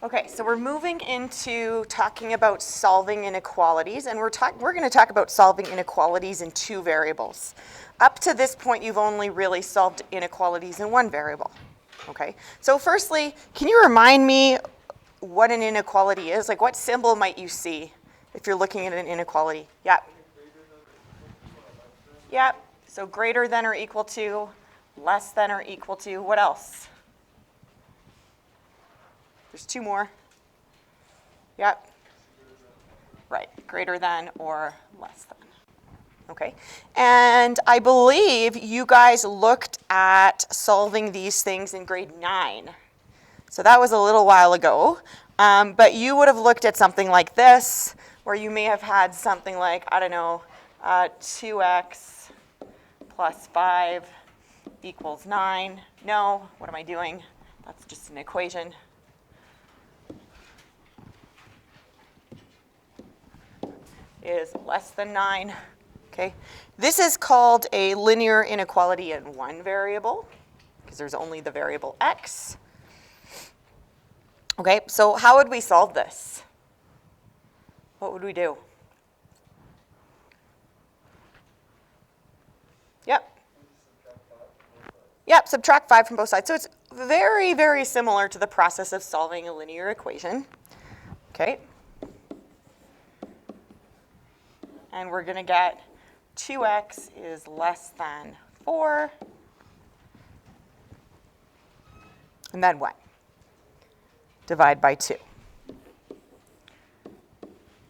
Okay, so we're moving into talking about solving inequalities, and we're going to talk about solving inequalities in two variables. Up to this point, you've only really solved inequalities in one variable. Okay, so firstly, can you remind me what an inequality is? Like, what symbol might you see if you're looking at an inequality? Yep. Yep, so greater than or equal to, less than or equal to, what else? There's two more. Yep. Right, greater than or less than. Okay, and I believe you guys looked at solving these things in grade 9. So that was a little while ago, but you would have looked at something like this, where you may have had something like, I don't know, 2x plus 5 equals 9. No, what am I doing? That's just an equation. Is less than 9. Okay, this is called a linear inequality in one variable, because there's only the variable x. Okay, so how would we solve this? What would we do? Yep. Yep, subtract 5 from both sides. So it's very, very similar to the process of solving a linear equation. Okay. And we're going to get 2x is less than 4. And then what? Divide by 2.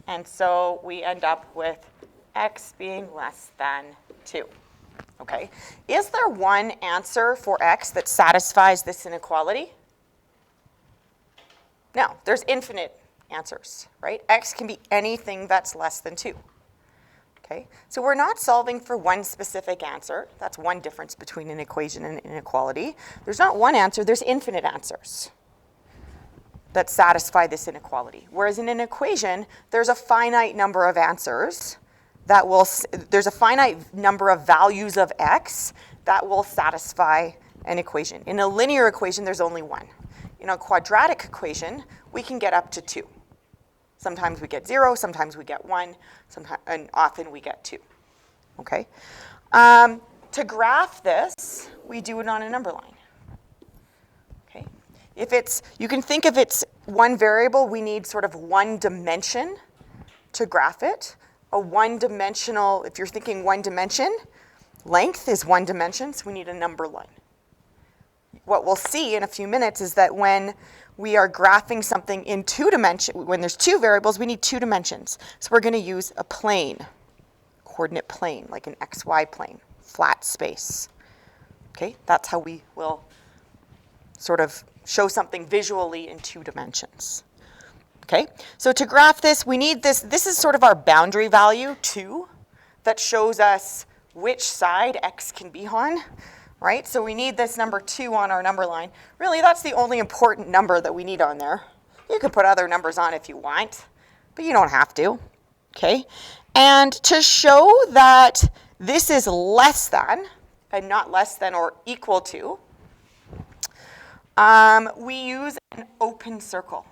And so we end up with x being less than 2. Okay. Is there one answer for x that satisfies this inequality? No, there's infinite answers, right? X can be anything that's less than 2. Okay, so we're not solving for one specific answer. That's one difference between an equation and an inequality. There's not one answer, there's infinite answers that satisfy this inequality. Whereas in an equation, there's a finite number of answers there's a finite number of values of x that will satisfy an equation. In a linear equation, there's only one. In a quadratic equation, we can get up to 2. Sometimes we get 0, sometimes we get 1, and often we get 2. Okay? To graph this, we do it on a number line. Okay? You can think of it's one variable, we need sort of one dimension to graph it. A one-dimensional, if you're thinking one dimension, length is one dimension, so we need a number line. What we'll see in a few minutes is that when we are graphing something in 2 dimensions, when there's 2 variables, we need 2 dimensions. So we're going to use a plane, coordinate plane, like an xy plane, flat space. Okay, that's how we will sort of show something visually in 2 dimensions. Okay, so to graph this, we need this. This is sort of our boundary value, 2, that shows us which side x can be on. Right, so we need this number 2 on our number line. Really, that's the only important number that we need on there. You could put other numbers on if you want, but you don't have to, okay? And to show that this is less than, and not less than or equal to, we use an open circle,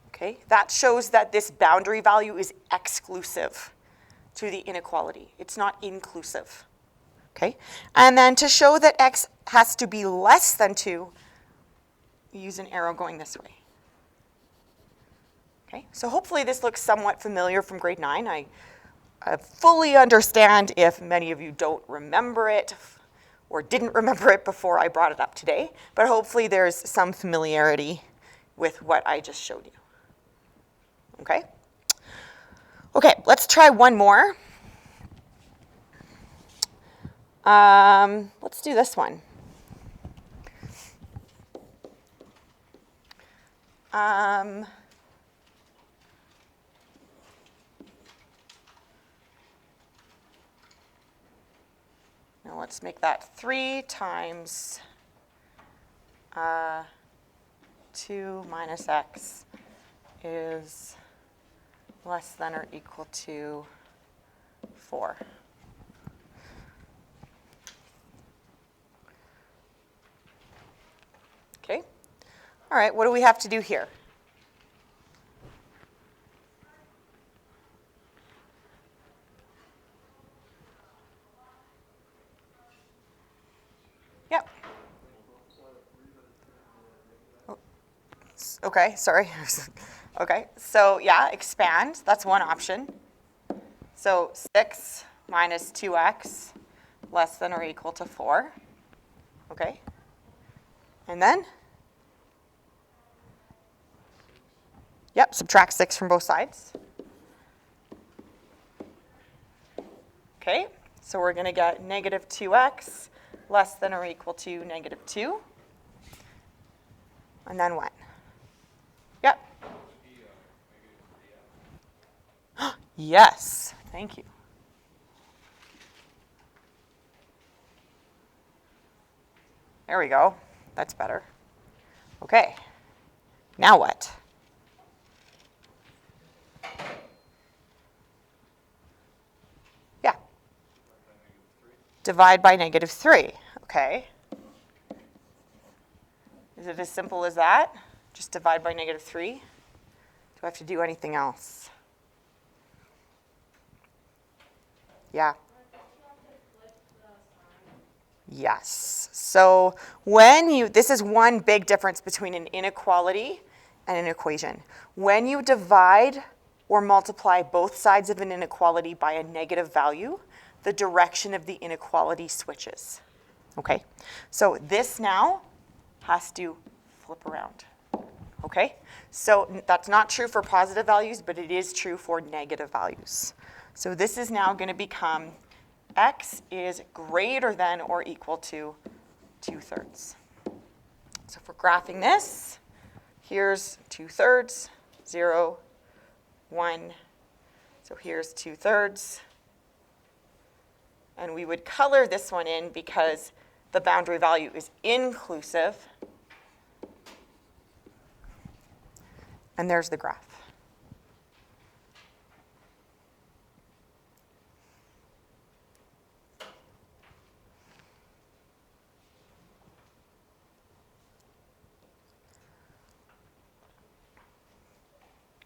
okay? That shows that this boundary value is exclusive to the inequality. It's not inclusive. Okay, and then to show that x has to be less than 2, we use an arrow going this way. Okay, so hopefully this looks somewhat familiar from grade 9. I fully understand if many of you don't remember it or didn't remember it before I brought it up today, but hopefully there's some familiarity with what I just showed you. Okay? Okay, let's try one more. Let's do this one. Now let's make that 3 times 2 minus x is less than or equal to 4. Okay, All right, what do we have to do here? Yep. Okay, sorry. Okay, so yeah, expand. That's one option. So 6 minus 2x less than or equal to 4. Okay. And then? Yep, subtract 6 from both sides. Okay, so we're going to get negative 2x less than or equal to negative 2. And then what? Yep. Yes, thank you. There we go. That's better. Okay, now what? Yeah. Divide by negative 3. Okay. Is it as simple as that? Just divide by negative 3? Do I have to do anything else? Yeah. Yes. So this is one big difference between an inequality and an equation. When you divide or multiply both sides of an inequality by a negative value, the direction of the inequality switches. Okay? So this now has to flip around. Okay? So that's not true for positive values, but it is true for negative values. So this is now going to become x is greater than or equal to 2/3. So for graphing this, here's 2/3, 0, 1. So here's 2/3. And we would color this one in because the boundary value is inclusive. And there's the graph.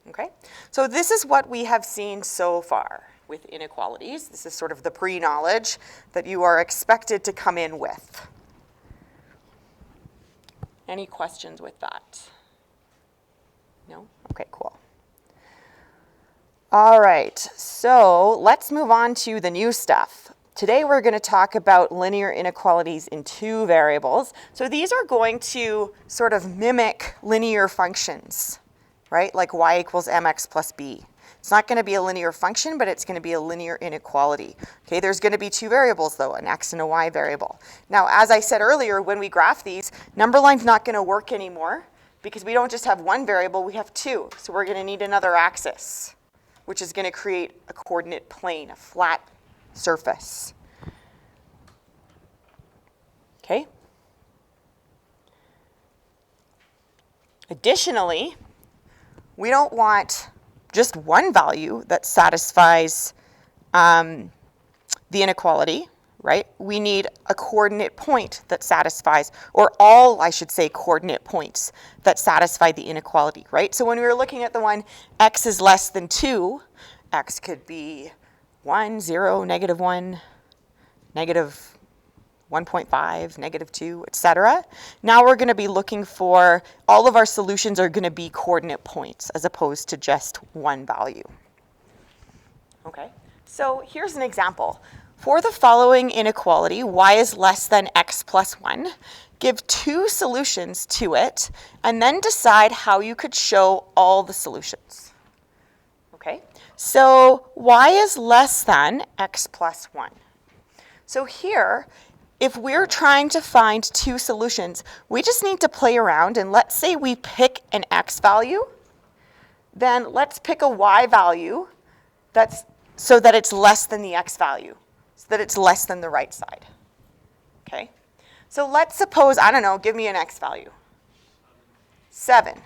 Okay, so this is what we have seen so far with inequalities. This is sort of the pre-knowledge that you are expected to come in with. Any questions with that? No? Okay, cool. All right, so let's move on to the new stuff. Today we're going to talk about linear inequalities in 2 variables. So these are going to sort of mimic linear functions, right? Like y equals mx plus b. It's not going to be a linear function, but it's going to be a linear inequality. Okay, there's going to be 2 variables though, an x and a y variable. Now, as I said earlier, when we graph these, number line's not going to work anymore because we don't just have 1 variable, we have 2. So we're going to need another axis, which is going to create a coordinate plane, a flat surface. Okay? Additionally, we don't want just 1 value that satisfies the inequality, right? We need a coordinate point that satisfies, or all, I should say, coordinate points that satisfy the inequality, right? So when we were looking at the one x is less than 2, x could be 1, 0, -1, negative 1.5, -2, etc. Now we're going to be looking for, all of our solutions are going to be coordinate points as opposed to just 1 value. Okay, so here's an example. For the following inequality, y is less than x plus 1, give 2 solutions to it, and then decide how you could show all the solutions. Okay, so y is less than x plus 1. So here, if we're trying to find 2 solutions, we just need to play around, and let's say we pick an x value, then let's pick a y value so that it's less than the x value, so that it's less than the right side. Okay? So let's suppose, I don't know, give me an x value. 7.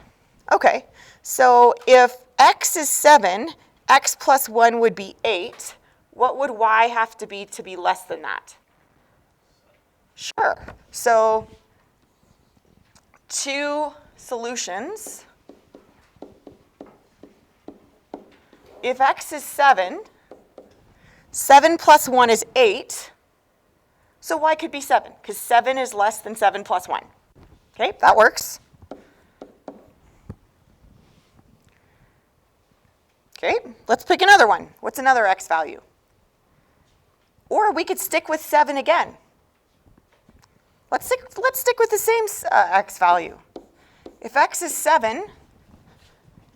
Okay, so if x is 7, x plus 1 would be 8. What would y have to be less than that? Sure. So 2 solutions, if x is 7, 7 plus 1 is 8, so y could be 7, because 7 is less than 7 plus 1. Okay, that works. Okay, let's pick another one. What's another x value? Or we could stick with 7 again. Let's stick with the same x value. If x is 7,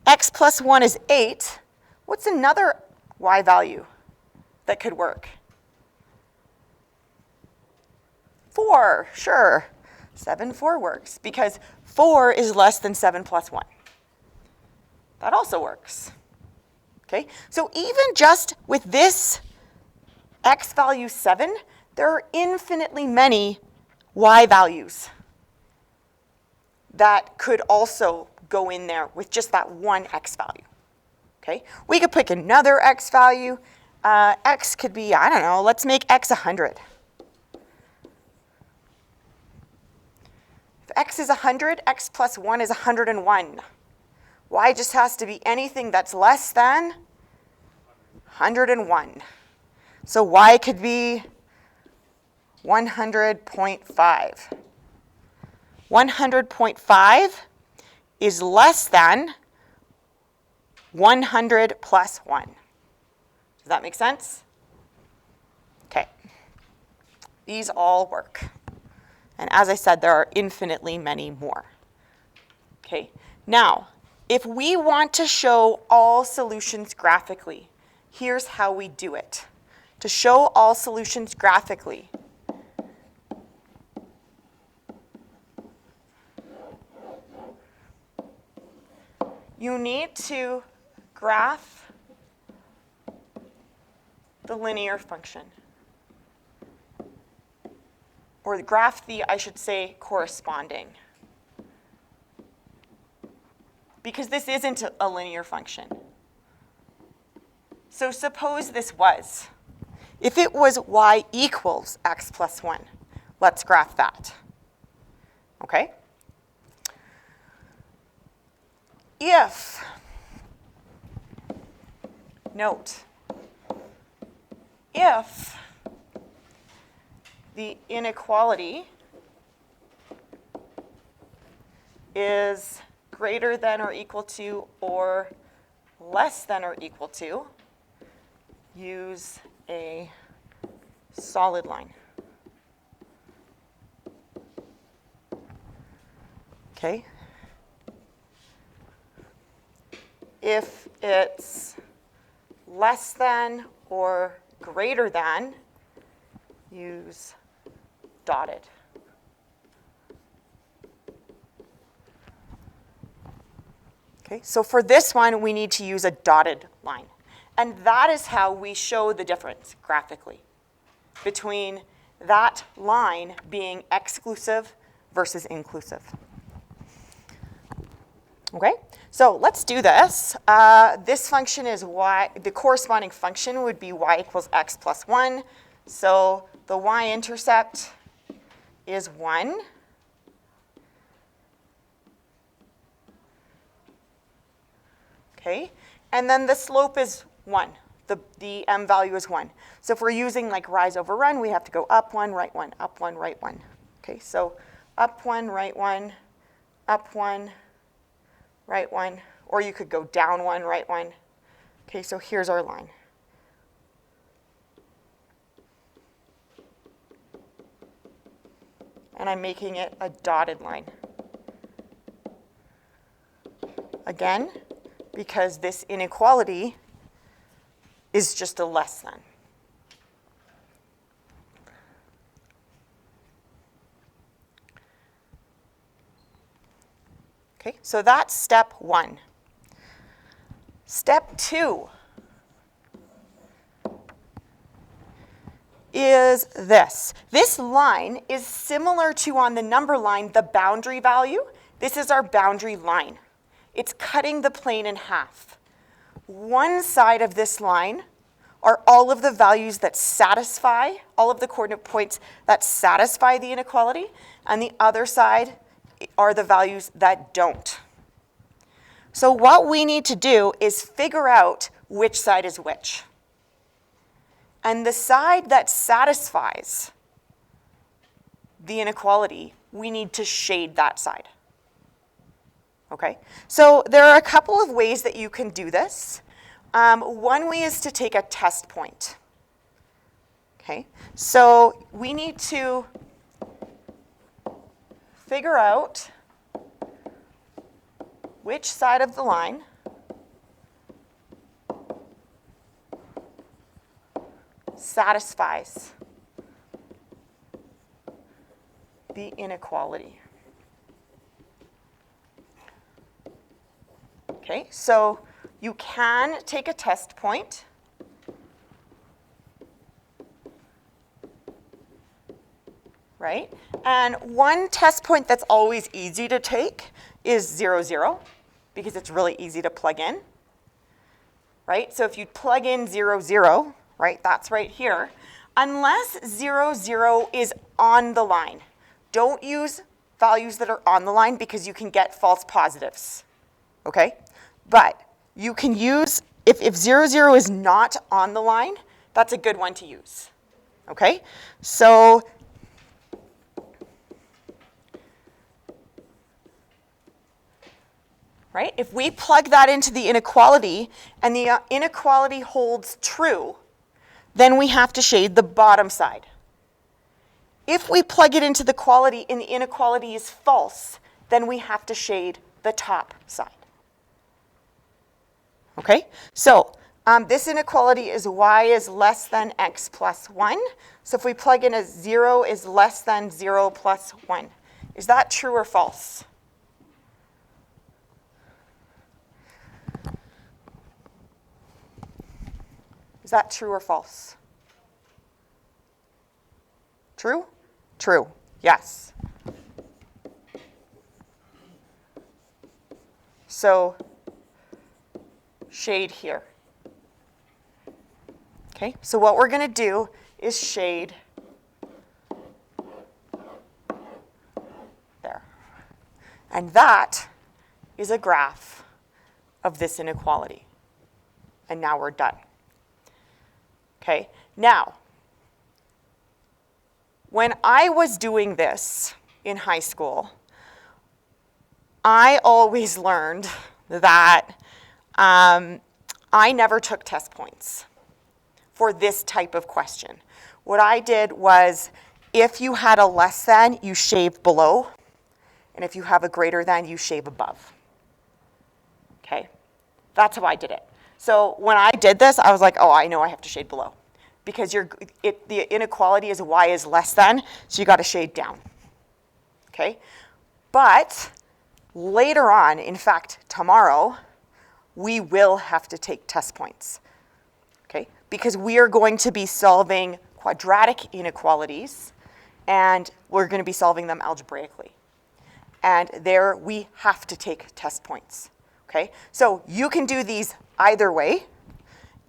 x plus 1 is 8, what's another y value that could work? 4, sure. 7, 4 works, because 4 is less than 7 plus 1. That also works. Okay, so even just with this x value 7, there are infinitely many y values that could also go in there with just that one x value. Okay, we could pick another x value. X could be, I don't know, let's make x 100. If x is 100, x plus 1 is 101. Y just has to be anything that's less than 101. So y could be 100.5. 100.5 is less than 100 plus 1. Does that make sense? Okay. These all work. And as I said, there are infinitely many more. Okay. Now, if we want to show all solutions graphically, here's how we do it. To show all solutions graphically, you need to graph the linear function. Or graph the, I should say, corresponding. Because this isn't a linear function. So suppose this was. If it was y equals x plus 1, let's graph that. Okay? If, note, if the inequality is greater than or equal to or less than or equal to, use a solid line. Okay? If it's less than or greater than, use dotted. Okay, so for this one, we need to use a dotted line. And that is how we show the difference graphically between that line being exclusive versus inclusive. Okay, so let's do this. This function is y, the corresponding function would be y equals x plus 1. So the y-intercept is 1. Okay, and then the slope is 1. The m value is 1. So if we're using like rise over run, we have to go up 1, right 1, up 1, right 1. Okay, so up 1, right 1, up 1, right 1, or you could go down 1, right 1. Okay, so here's our line. And I'm making it a dotted line. Again, because this inequality is just a less than. Okay, so that's step 1. Step 2 is this. This line is similar to, on the number line, the boundary value. This is our boundary line. It's cutting the plane in half. One side of this line are all of the values that satisfy, all of the coordinate points that satisfy the inequality, and the other side are the values that don't. So what we need to do is figure out which side is which. And the side that satisfies the inequality, we need to shade that side. Okay? So there are a couple of ways that you can do this. One way is to take a test point. Okay? So we need to figure out which side of the line satisfies the inequality. Okay, so you can take a test point. Right? And one test point that's always easy to take is 0, 0, because it's really easy to plug in. Right? So if you plug in 0, 0, right, that's right here, unless 0, 0 is on the line. Don't use values that are on the line because you can get false positives. Okay? But you can use, if 0, 0 is not on the line, that's a good one to use. Okay? So right? If we plug that into the inequality and the inequality holds true, then we have to shade the bottom side. If we plug it into the quality and the inequality is false, then we have to shade the top side. Okay? So this inequality is y is less than x plus 1. So if we plug in a 0 is less than 0 plus 1. Is that true or false? Is that true or false? True? True. Yes. So shade here. Okay, so what we're going to do is shade there. And that is a graph of this inequality. And now we're done. Okay, now, when I was doing this in high school, I always learned that I never took test points for this type of question. What I did was, if you had a less than, you shave below, and if you have a greater than, you shave above. Okay, that's how I did it. So when I did this, I was like, oh, I know I have to shade below. Because the inequality is y is less than, so you got to shade down. Okay? But later on, in fact, tomorrow, we will have to take test points. Okay? Because we are going to be solving quadratic inequalities, and we're going to be solving them algebraically. And there we have to take test points. Okay? So you can do these either way.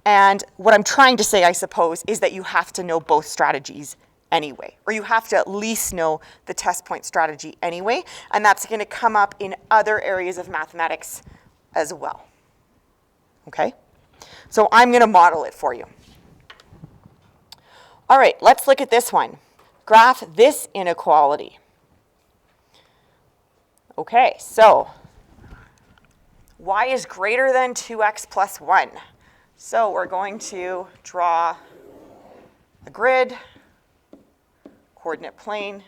And what I'm trying to say, I suppose, is that you have to know both strategies anyway. Or you have to at least know the test point strategy anyway. And that's going to come up in other areas of mathematics as well. Okay? So I'm going to model it for you. All right, let's look at this one. Graph this inequality. Okay, so y is greater than 2x plus 1. So we're going to draw a grid, coordinate plane.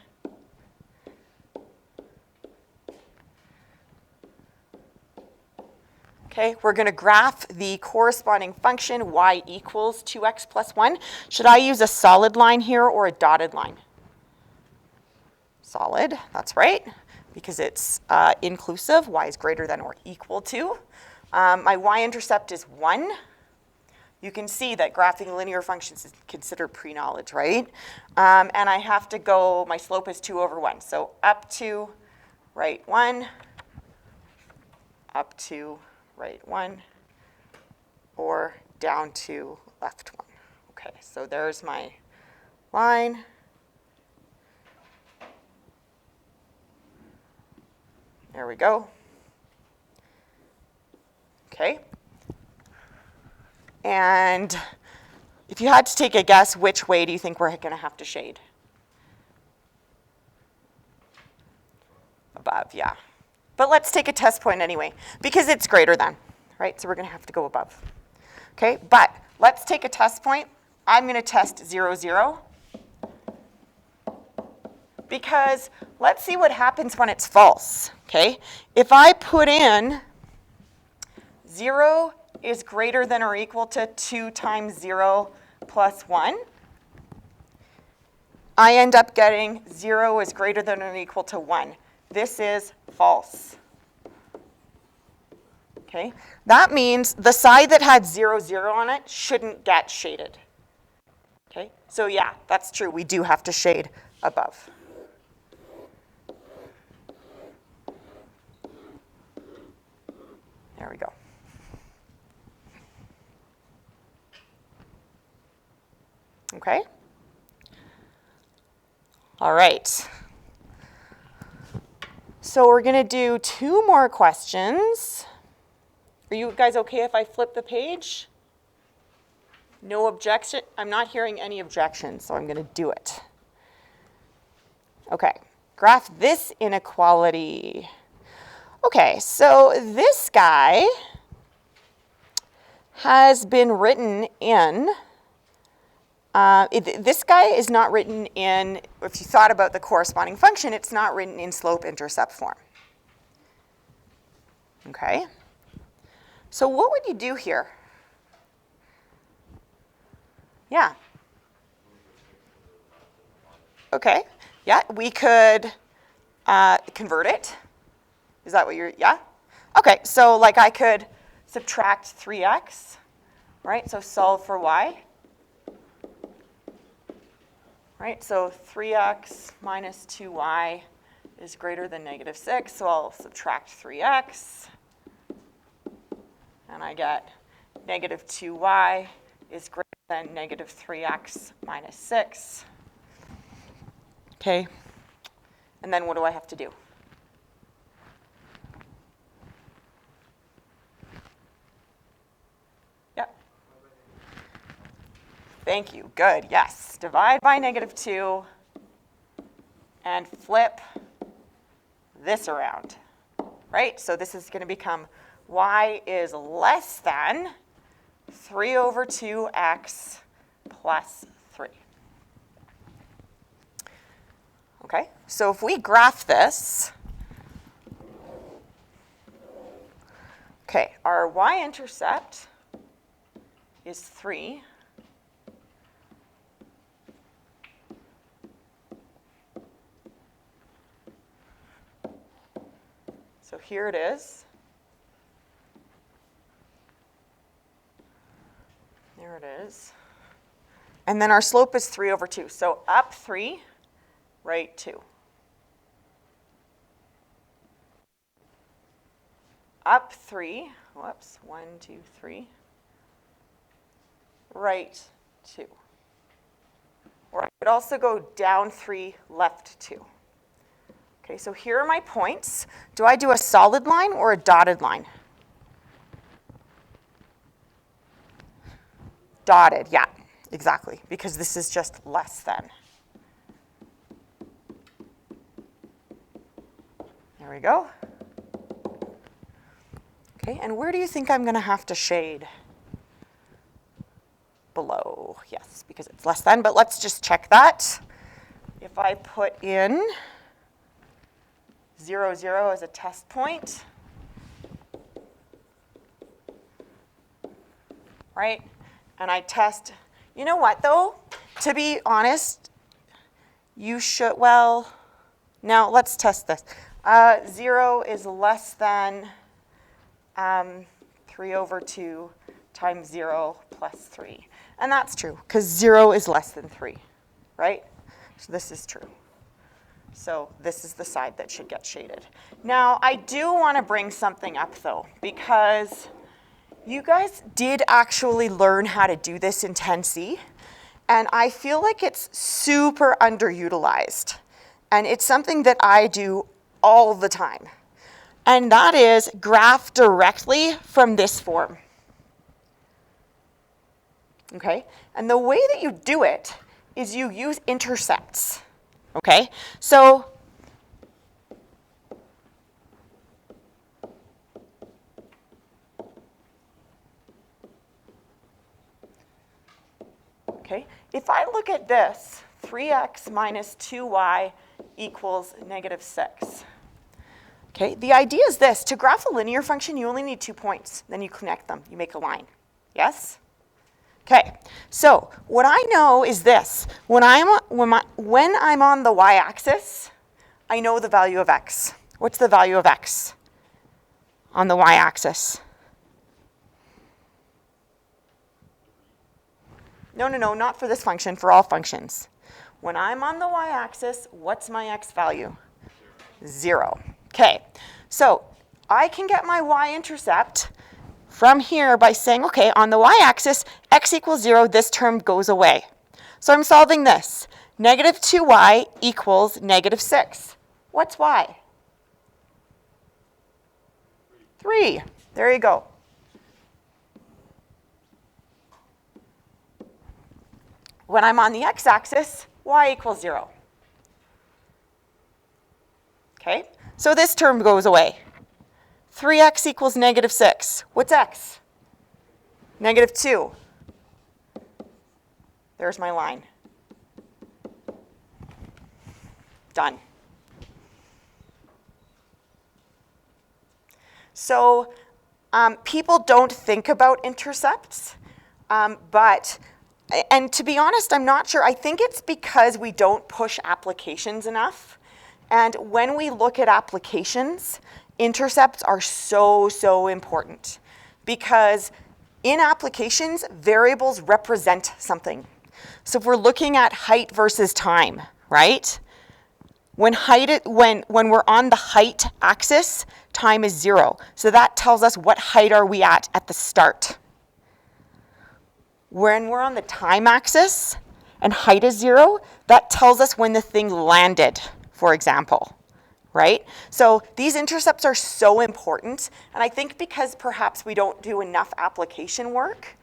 Okay, we're going to graph the corresponding function y equals 2x plus 1. Should I use a solid line here or a dotted line? Solid, that's right, because it's inclusive. Y is greater than or equal to. My y-intercept is 1. You can see that graphing linear functions is considered pre-knowledge, right? And I have to go, my slope is 2 over 1. So up to right 1, up to right 1, or down to left 1. Okay, so there's my line. There we go. Okay. And if you had to take a guess, which way do you think we're going to have to shade? Above, yeah. But let's take a test point anyway, because it's greater than, right? So we're going to have to go above. Okay, but let's take a test point. I'm going to test 0, 0. Because let's see what happens when it's false, okay? If I put in 0 is greater than or equal to 2 times 0 plus 1, I end up getting 0 is greater than or equal to 1. This is false. Okay? That means the side that had 0, 0 on it shouldn't get shaded. Okay? So yeah, that's true. We do have to shade above. There we go. Okay? All right. So we're going to do 2 more questions. Are you guys okay if I flip the page? No objection? I'm not hearing any objections, so I'm going to do it. Okay. Graph this inequality. Okay, so this guy has been written in, this guy is not written in, if you thought about the corresponding function, it's not written in slope-intercept form. Okay, so what would you do here? Yeah. Okay, yeah, we could convert it. Is that what you're, yeah? Okay, so like I could subtract 3x, right? So solve for y. Right, so 3x minus 2y is greater than negative 6, so I'll subtract 3x. And I get negative 2y is greater than negative 3x minus 6. Okay, and then what do I have to do? Thank you. Good. Yes. Divide by negative 2 and flip this around, right? So this is going to become y is less than 3 over 2x plus 3. Okay. So if we graph this, okay, our y-intercept is 3. So here it is. There it is. And then our slope is 3 over 2. So up 3, right 2. Up 3, whoops, 1, 2, 3. Right 2. Or I could also go down 3, left 2. Okay, so here are my points. Do I do a solid line or a dotted line? Dotted, yeah, exactly, because this is just less than. There we go. Okay, and where do you think I'm going to have to shade? Below, yes, because it's less than, but let's just check that. If I put in 0, 0 as a test point, right? And I test, you know what though? To be honest, you should, well, now let's test this. 0 is less than 3 over 2 times 0 plus 3. And that's true, because 0 is less than 3, right? So this is true. So this is the side that should get shaded. Now, I do want to bring something up, though, because you guys did actually learn how to do this in 10C, and I feel like it's super underutilized. And it's something that I do all the time. and that is graph directly from this form. Okay, and the way that you do it is you use intercepts. Okay, so if I look at this, 3x minus 2y equals negative 6. Okay, the idea is this: to graph a linear function, you only need 2 points. Then you connect them, you make a line. Yes? Okay, so what I know is this: when I'm on the y-axis, I know the value of x. What's the value of x on the y-axis? No, not for this function, for all functions. When I'm on the y-axis, what's my x value? 0. Okay, so I can get my y-intercept from here by saying, okay, on the y-axis, x equals 0, this term goes away. So I'm solving this. Negative 2y equals negative 6. What's y? 3. There you go. When I'm on the x-axis, y equals 0. Okay, so this term goes away. 3x equals negative 6. What's x? Negative 2. There's my line. Done. So people don't think about intercepts, and to be honest, I'm not sure. I think it's because we don't push applications enough. And when we look at applications, intercepts are so important, because in applications, variables represent something. So if we're looking at height versus time, right? When we're on the height axis, time is 0. So that tells us what height are we at the start. When we're on the time axis and height is 0, that tells us when the thing landed, for example, right? So these intercepts are so important, and I think because perhaps we don't do enough application work,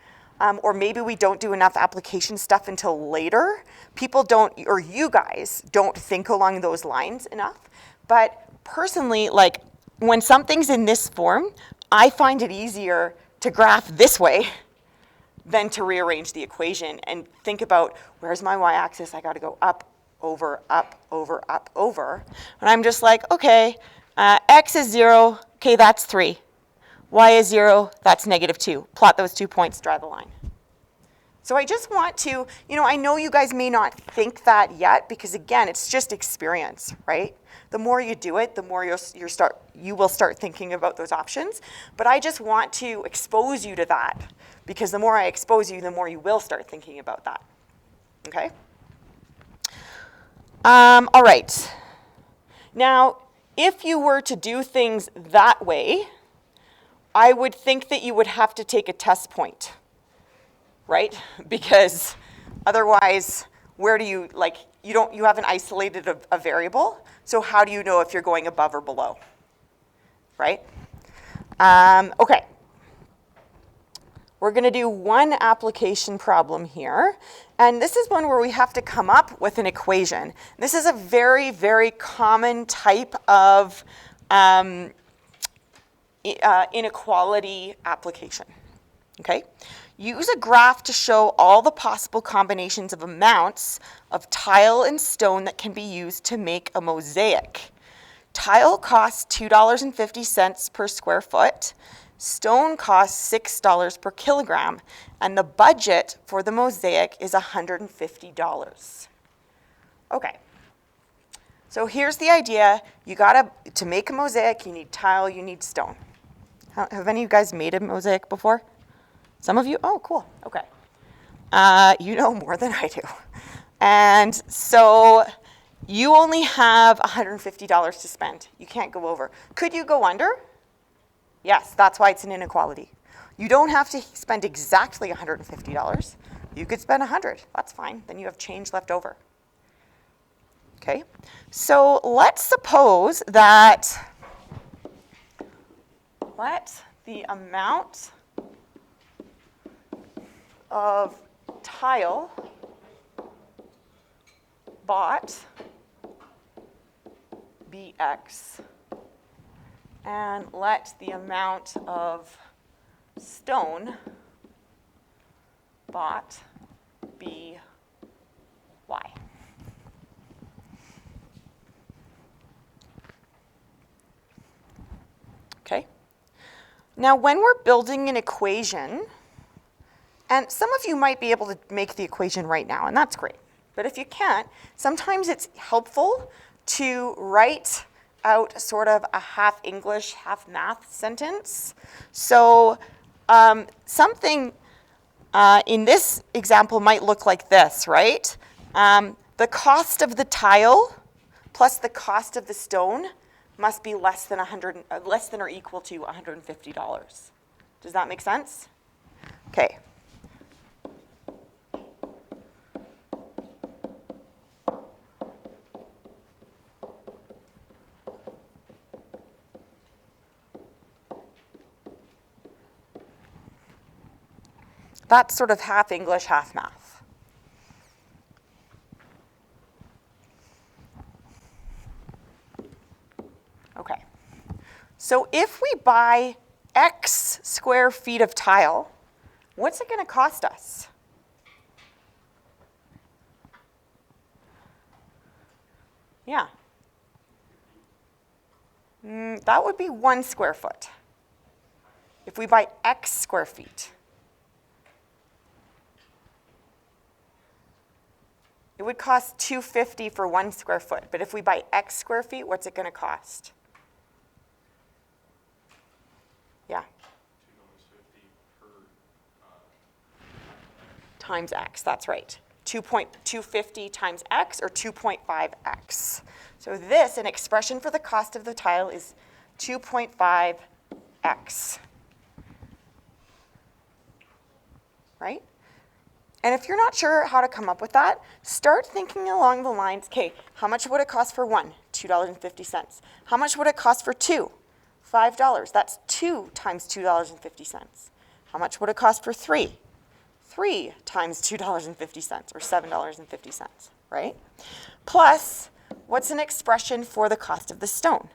or maybe we don't do enough application stuff until later, people don't, or you guys don't think along those lines enough. But personally, like, when something's in this form, I find it easier to graph this way than to rearrange the equation and think about, where's my y-axis? I got to go up, over, up, over, up, over. And I'm just like, okay, x is 0, okay, that's 3. Y is 0, that's negative 2. Plot those 2 points, draw the line. So I just want to, I know you guys may not think that yet, because again, it's just experience, right? The more you do it, the more you will start thinking about those options. But I just want to expose you to that, because the more I expose you, the more you will start thinking about that. Okay? All right. Now, if you were to do things that way, I would think that you would have to take a test point, right? Because otherwise, where do you, you haven't isolated a variable, so how do you know if you're going above or below, right? Okay. We're going to do one application problem here, and this is one where we have to come up with an equation. This is a very, very common type of inequality application, okay? Use a graph to show all the possible combinations of amounts of tile and stone that can be used to make a mosaic. Tile costs $2.50 per square foot. Stone costs $6 per kilogram, and the budget for the mosaic is $150. Okay, so here's the idea. To make a mosaic, you need tile, you need stone. Have any of you guys made a mosaic before? Some of you? Oh, cool, okay. You know more than I do. And so you only have $150 to spend. You can't go over. Could you go under? Yes, that's why it's an inequality. You don't have to spend exactly $150. You could spend $100. That's fine. Then you have change left over. Okay, so let's suppose that let the amount of tile bought be X, and let the amount of stone bought be Y. Okay? Now, when we're building an equation, and some of you might be able to make the equation right now, and that's great. But if you can't, sometimes it's helpful to write out sort of a half English, half math sentence. So something in this example might look like this, right? The cost of the tile plus the cost of the stone must be less than or equal to $150. Does that make sense? Okay. That's sort of half English, half math. Okay. So if we buy X square feet of tile, what's it going to cost us? Yeah. That would be 1 square foot. If we buy X square feet. It would cost $250 for 1 square foot, but if we buy X square feet, what's it going to cost? Yeah. $2.50 per times X, that's right. 250 times X or 2.5X. So this, an expression for the cost of the tile, is 2.5X. Right? And if you're not sure how to come up with that, start thinking along the lines, okay, how much would it cost for 1? $2.50. How much would it cost for 2? $5. That's 2 times $2.50. How much would it cost for 3? 3 times $2.50, or $7.50, right? Plus, what's an expression for the cost of the stone?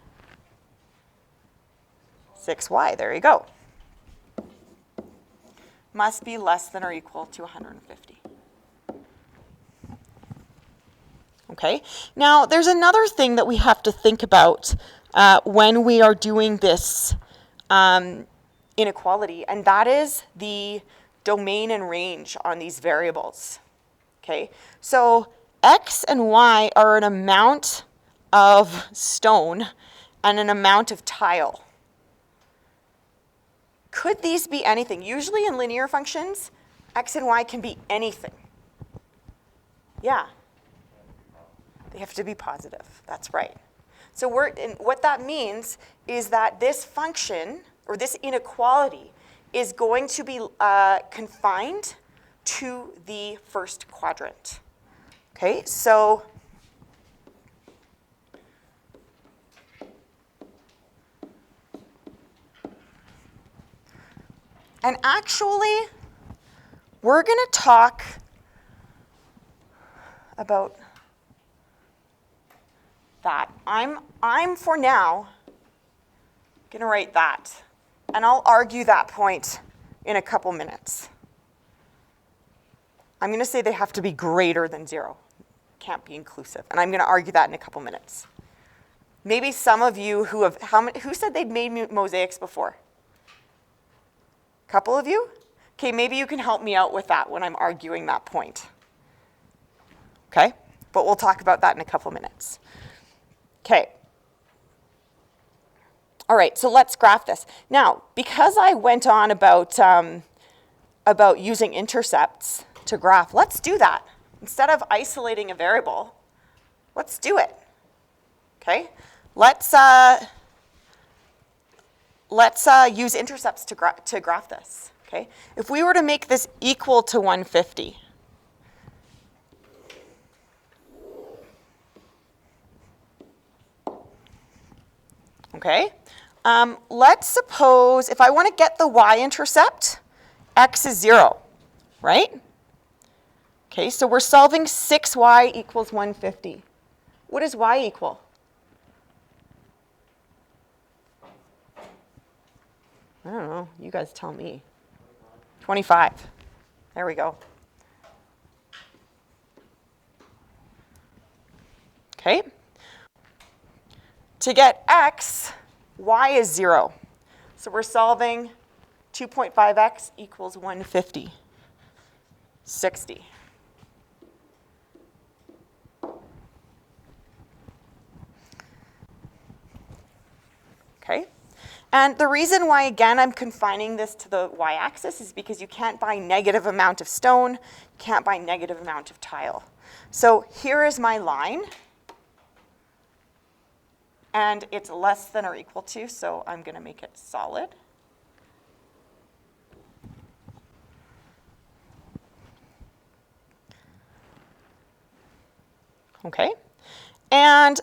6y, there you go. Must be less than or equal to 150. Okay, now there's another thing that we have to think about when we are doing this inequality, and that is the domain and range on these variables. Okay, so X and Y are an amount of stone and an amount of tile. Could these be anything? Usually in linear functions, X and Y can be anything. Yeah. They have to be positive. That's right. So what that means is that this function, or this inequality, is going to be confined to the first quadrant. Okay, so and actually, we're going to talk about that. I'm for now going to write that, and I'll argue that point in a couple minutes. I'm going to say they have to be greater than 0. Can't be inclusive, and I'm going to argue that in a couple minutes. Maybe some of you who said they'd made mosaics before? Couple of you? Okay, maybe you can help me out with that when I'm arguing that point. Okay, but we'll talk about that in a couple minutes. Okay. All right, so let's graph this. Now, because I went on about using intercepts to graph, let's do that. Instead of isolating a variable, let's do it. Okay, let's use intercepts to graph this. Okay, if we were to make this equal to 150, okay, Let's suppose if I want to get the y-intercept, x is 0, right? Okay, so we're solving 6y equals 150. What does y equal? I don't know. You guys tell me. 25. There we go. Okay. To get x, y is 0. So we're solving 2.5x equals 150. 60. Okay. And the reason why, again, I'm confining this to the y-axis is because you can't buy negative amount of stone, you can't buy negative amount of tile. So here is my line. And it's less than or equal to, so I'm going to make it solid. Okay. And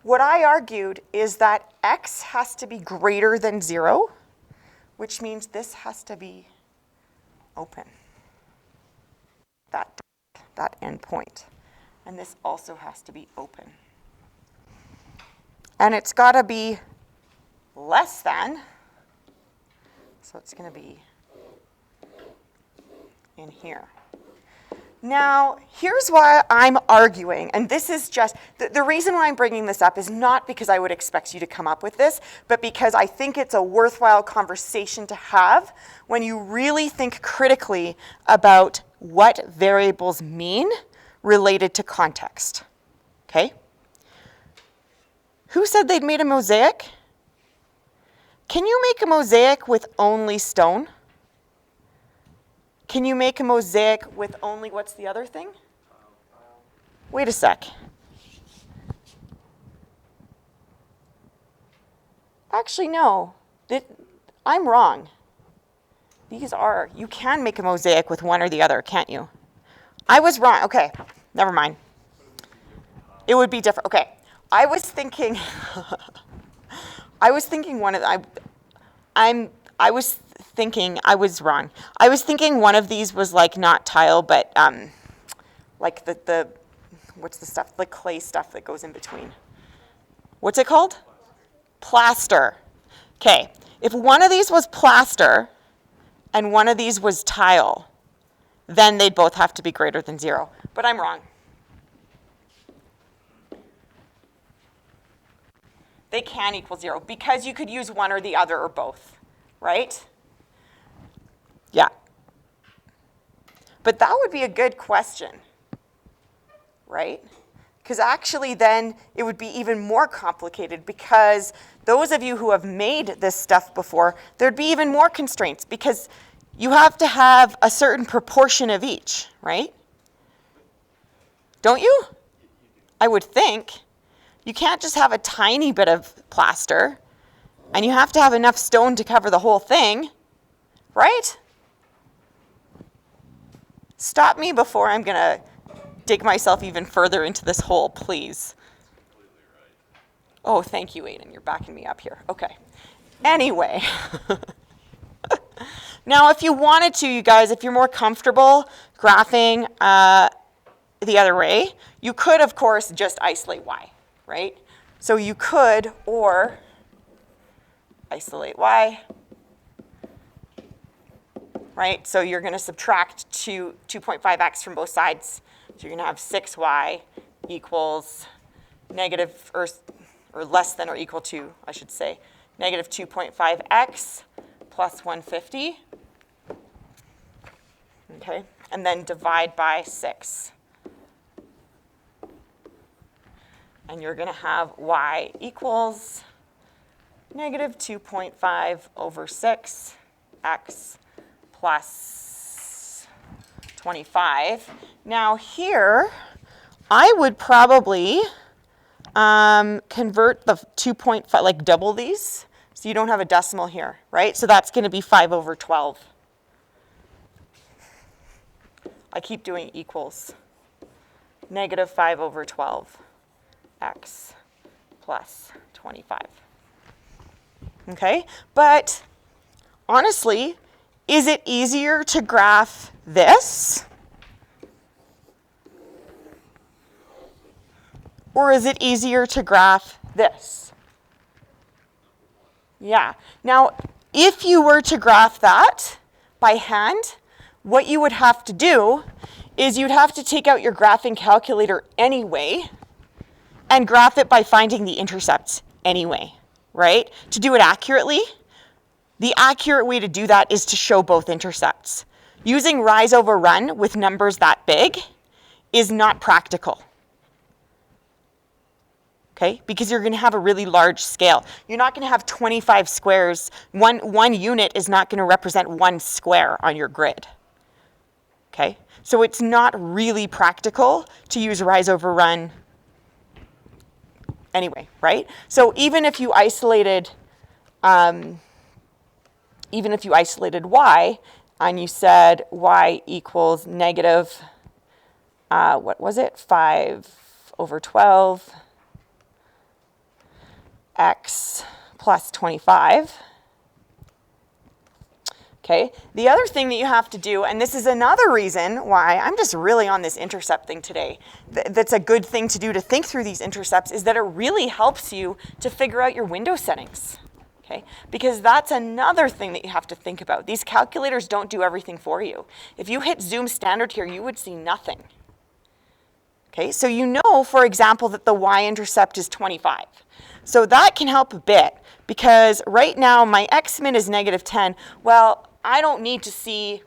what I argued is that x has to be greater than 0, which means this has to be open, that endpoint. And this also has to be open. And it's got to be less than, so it's going to be in here. Now, here's why I'm arguing, and this is just, the reason why I'm bringing this up is not because I would expect you to come up with this, but because I think it's a worthwhile conversation to have when you really think critically about what variables mean related to context, okay? Who said they'd made a mosaic? Can you make a mosaic with only stone? Can you make a mosaic with only, what's the other thing? Wait a sec. Actually, no. I'm wrong. You can make a mosaic with one or the other, can't you? I was wrong. Okay, never mind. It would be different. Okay, I was thinking one of I was wrong. I was thinking one of these was like not tile, but like the what's the stuff, the clay stuff that goes in between. What's it called? Plaster. Okay, if one of these was plaster and one of these was tile, then they'd both have to be greater than 0. But I'm wrong. They can equal 0 because you could use one or the other or both, right? Yeah. But that would be a good question, right? Because actually then it would be even more complicated because those of you who have made this stuff before, there'd be even more constraints because you have to have a certain proportion of each, right? Don't you? I would think. You can't just have a tiny bit of plaster, and you have to have enough stone to cover the whole thing, right? Stop me before I'm going to dig myself even further into this hole, please. Oh, thank you, Aiden. You're backing me up here. Okay. Anyway. Now, if you wanted to, you guys, if you're more comfortable graphing the other way, you could, of course, just isolate y. Right? So you could, or isolate y, right? So you're going to subtract 2.5x from both sides. So you're going to have 6y equals negative, or less than or equal to, I should say, negative 2.5x plus 150. Okay? And then divide by 6. And you're going to have y equals negative 2.5 over 6 x plus 25. Now here, I would probably convert the 2.5, like double these, so you don't have a decimal here, right? So that's going to be 5 over 12. I keep doing equals. Negative 5 over 12. X plus 25. okay? But honestly, is it easier to graph this? Or is it easier to graph this? Yeah. Now, if you were to graph that by hand, what you would have to do is you'd have to take out your graphing calculator anyway and graph it by finding the intercepts anyway, right? To do it accurately, the accurate way to do that is to show both intercepts. Using rise over run with numbers that big is not practical. Okay, because you're going to have a really large scale. You're not going to have 25 squares. One unit is not going to represent one square on your grid. Okay, so it's not really practical to use rise over run anyway, right? So even if you isolated y and you said y equals negative, what was it? 5 over 12. X plus 25. Okay, the other thing that you have to do, and this is another reason why I'm just really on this intercept thing today, that's a good thing to do to think through these intercepts, is that it really helps you to figure out your window settings. Okay, because that's another thing that you have to think about. These calculators don't do everything for you. If you hit zoom standard here, you would see nothing. Okay, so you know, for example, that the y-intercept is 25. So that can help a bit, because right now my x-min is negative 10. Well, I don't need to see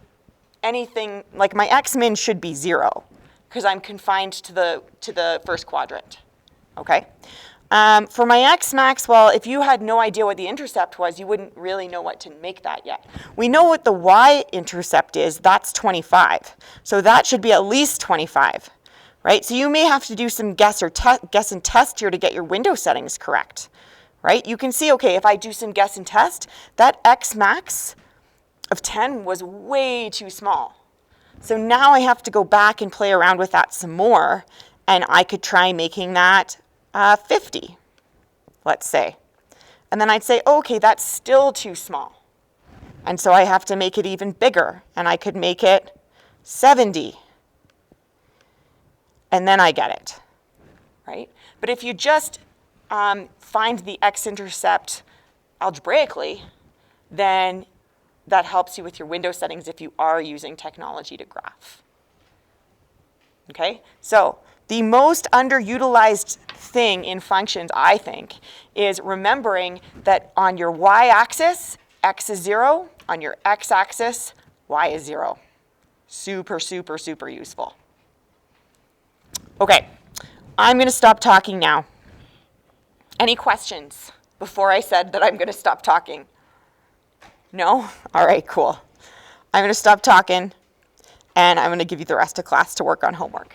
anything, like my x-min should be 0, because I'm confined to the first quadrant, okay? For my x-max, well, if you had no idea what the intercept was, you wouldn't really know what to make that yet. We know what the y-intercept is, that's 25. So that should be at least 25. Right? So you may have to do some guess and test here to get your window settings correct, right? You can see, okay, if I do some guess and test, that x max of 10 was way too small. So now I have to go back and play around with that some more, and I could try making that 50, let's say. And then I'd say, okay, that's still too small. And so I have to make it even bigger, and I could make it 70. And then I get it, right? But if you just find the x-intercept algebraically, then that helps you with your window settings if you are using technology to graph. Okay? So the most underutilized thing in functions, I think, is remembering that on your y-axis, x is 0. On your x-axis, y is 0. Super, super, super useful. Okay, I'm going to stop talking now. Any questions before I said that I'm going to stop talking? No? All right, cool. I'm going to stop talking, and I'm going to give you the rest of class to work on homework.